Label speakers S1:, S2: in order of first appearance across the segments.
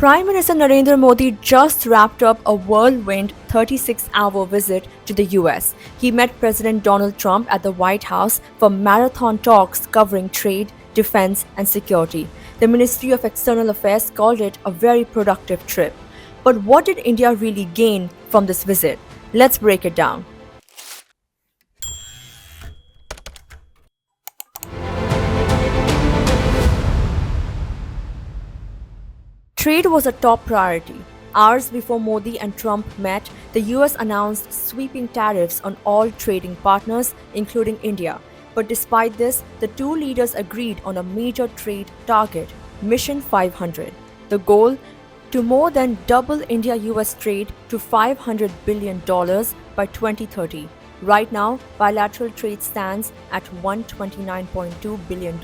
S1: Prime Minister Narendra Modi just wrapped up a whirlwind 36-hour visit to the US. He met President Donald Trump at the White House for marathon talks covering trade, defense, and security. The Ministry of External Affairs called it a very productive trip. But what did India really gain from this visit? Let's break it down. Trade was a top priority. Hours before Modi and Trump met, the US announced sweeping tariffs on all trading partners, including India. But despite this, the two leaders agreed on a major trade target, Mission 500. The goal? To more than double India-US trade to $500 billion by 2030. Right now, bilateral trade stands at $129.2 billion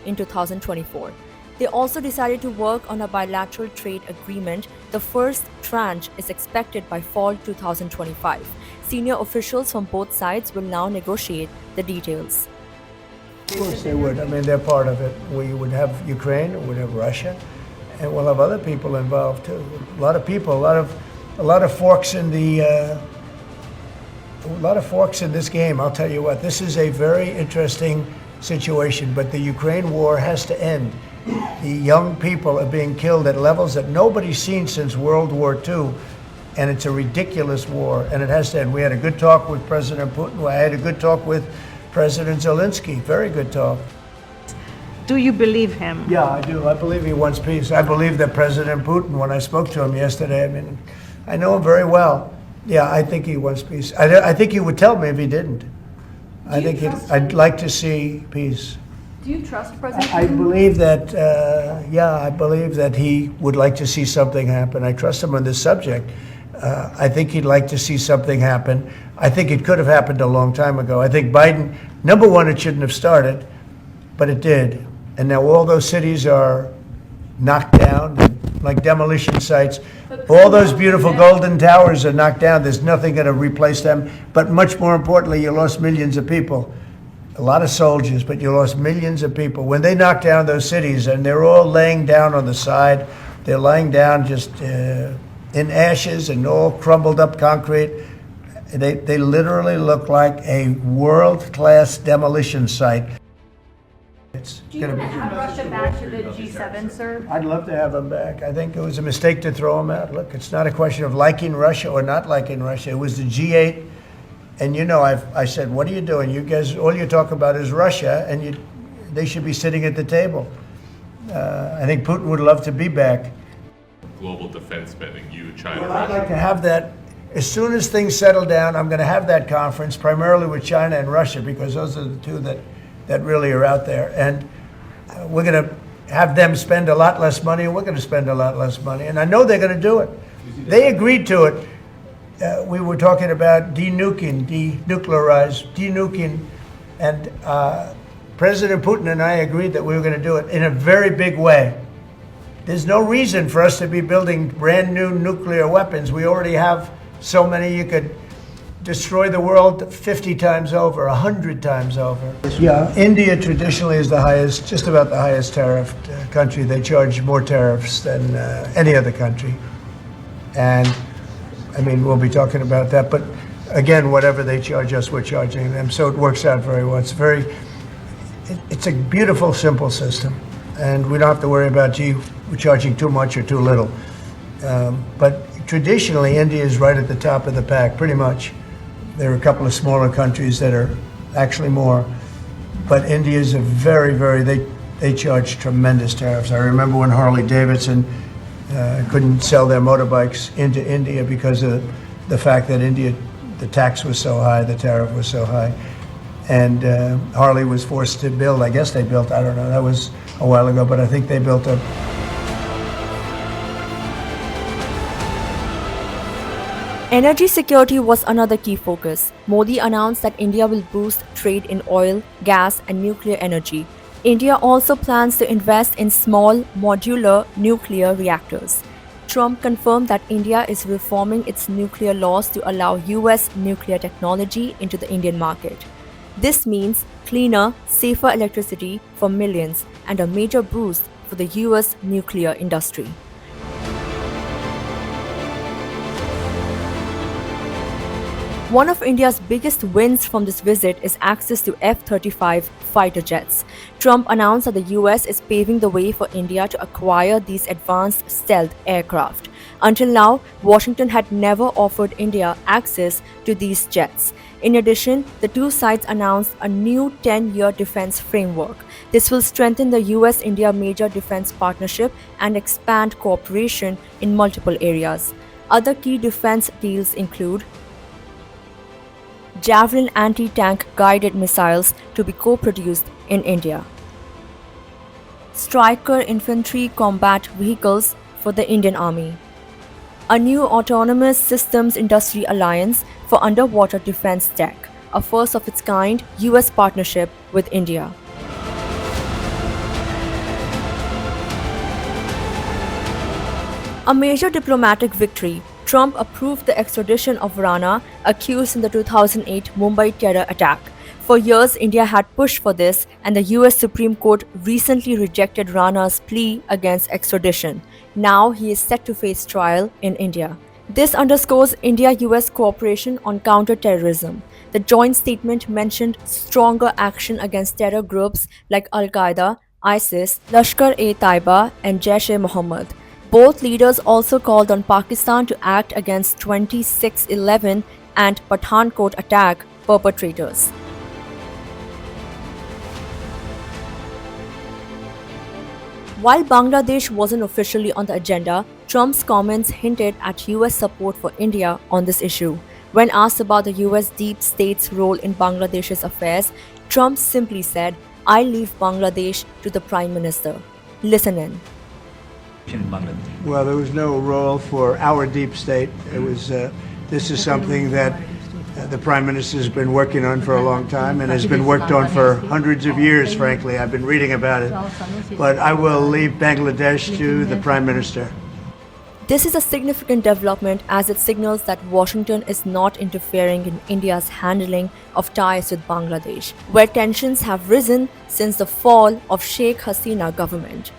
S1: in 2024. They also decided to work on a bilateral trade agreement. The first tranche is expected by fall 2025. Senior officials from both sides will now negotiate the details.
S2: Of course they would. I mean, they're part of it. We would have Ukraine, we would have Russia, and we'll have other people involved too. A lot of people, a lot of forks in this game. I'll tell you what. This is a very interesting situation, but the Ukraine war has to end. The young people are being killed at levels that nobody's seen since World War II, and it's a ridiculous war, and it has to end. We had a good talk with President Putin. I had a good talk with President Zelensky. Very good talk.
S3: Do you believe him?
S2: Yeah, I do. I believe he wants peace. I believe that President Putin, when I spoke to him yesterday, I mean, I know him very well. Yeah, I think he wants peace. I think he would tell me if he didn't. I'd like to see peace.
S4: Do you trust President
S2: I
S4: Putin?
S2: believe that, I believe that he would like to see something happen. I trust him on this subject. I think he'd like to see something happen. I think it could have happened a long time ago. I think Biden, number one, it shouldn't have started, but it did. And now all those cities are knocked down, like demolition sites. All those beautiful golden towers are knocked down. There's nothing going to replace them. But much more importantly, you lost millions of people. A lot of soldiers, but you lost millions of people. When they knocked down those cities, and they're all laying down on the side, they're lying down just in ashes and all crumbled up concrete. They literally look like a world-class demolition site. It's
S4: Do you want to have Russia back to the G7, sir?
S2: I'd love to have them back. I think it was a mistake to throw them out. Look, it's not a question of liking Russia or not liking Russia. It was the G8. And you know, I said, what are you doing? You guys, all you talk about is Russia, and they should be sitting at the table. I think Putin would love to be back.
S5: Global defense spending, you, China,
S2: Well, I'd
S5: Russia.
S2: like to have that, as soon as things settle down, I'm going to have that conference, primarily with China and Russia, because those are the two that really are out there. And we're going to have them spend a lot less money, and we're going to spend a lot less money. And I know they're going to do it. They agreed to it. We were talking about denuclearizing, and President Putin and I agreed that we were going to do it in a very big way. There's no reason for us to be building brand new nuclear weapons. We already have so many. You could destroy the world 50 times over, 100 times over. Yeah, India traditionally is the highest, just about the highest tariffed country. They charge more tariffs than any other country. And I mean, we'll be talking about that, but again, whatever they charge us, we're charging them. So it works out very well. It's a beautiful, simple system. And we don't have to worry about, gee, we're charging too much or too little. But traditionally, India is right at the top of the pack, pretty much. There are a couple of smaller countries that are actually more. But India is they charge tremendous tariffs. I remember when Harley Davidson couldn't sell their motorbikes into India because of the fact that India, the tax was so high, the tariff was so high. And Harley was forced to build, I guess they built, I don't know, that was a while ago, but I think they built a...
S1: Energy security was another key focus. Modi announced that India will boost trade in oil, gas, and nuclear energy. India also plans to invest in small, modular nuclear reactors. Trump confirmed that India is reforming its nuclear laws to allow US nuclear technology into the Indian market. This means cleaner, safer electricity for millions and a major boost for the US nuclear industry. One of India's biggest wins from this visit is access to F-35 fighter jets. Trump announced that the US is paving the way for India to acquire these advanced stealth aircraft. Until now, Washington had never offered India access to these jets. In addition, the two sides announced a new 10-year defense framework. This will strengthen the US-India major defense partnership and expand cooperation in multiple areas. Other key defense deals include Javelin anti-tank guided missiles to be co-produced in India, Stryker infantry combat vehicles for the Indian Army, a new autonomous systems industry alliance for underwater defense tech, a first of its kind US partnership with India. A major diplomatic victory. Trump approved the extradition of Rana, accused in the 2008 Mumbai terror attack. For years, India had pushed for this, and the US Supreme Court recently rejected Rana's plea against extradition. Now he is set to face trial in India. This underscores India-US cooperation on counter-terrorism. The joint statement mentioned stronger action against terror groups like Al-Qaeda, ISIS, Lashkar-e-Taiba, and Jaish-e-Mohammed. Both leaders also called on Pakistan to act against 26/11 and Pathankot attack perpetrators. While Bangladesh wasn't officially on the agenda, Trump's comments hinted at US support for India on this issue. When asked about the US deep state's role in Bangladesh's affairs, Trump simply said, "I leave Bangladesh to the Prime Minister." Listen in.
S2: Well, there was no role for our deep state. It was. This is something that the Prime Minister has been working on for a long time and has been worked on for hundreds of years, frankly. I've been reading about it. But I will leave Bangladesh to the Prime Minister.
S1: This is a significant development as it signals that Washington is not interfering in India's handling of ties with Bangladesh, where tensions have risen since the fall of Sheikh Hasina government.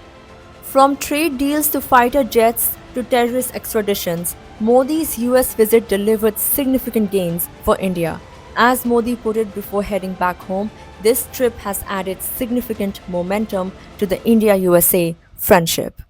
S1: From trade deals to fighter jets to terrorist extraditions, Modi's US visit delivered significant gains for India. As Modi put it before heading back home, this trip has added significant momentum to the India-USA friendship.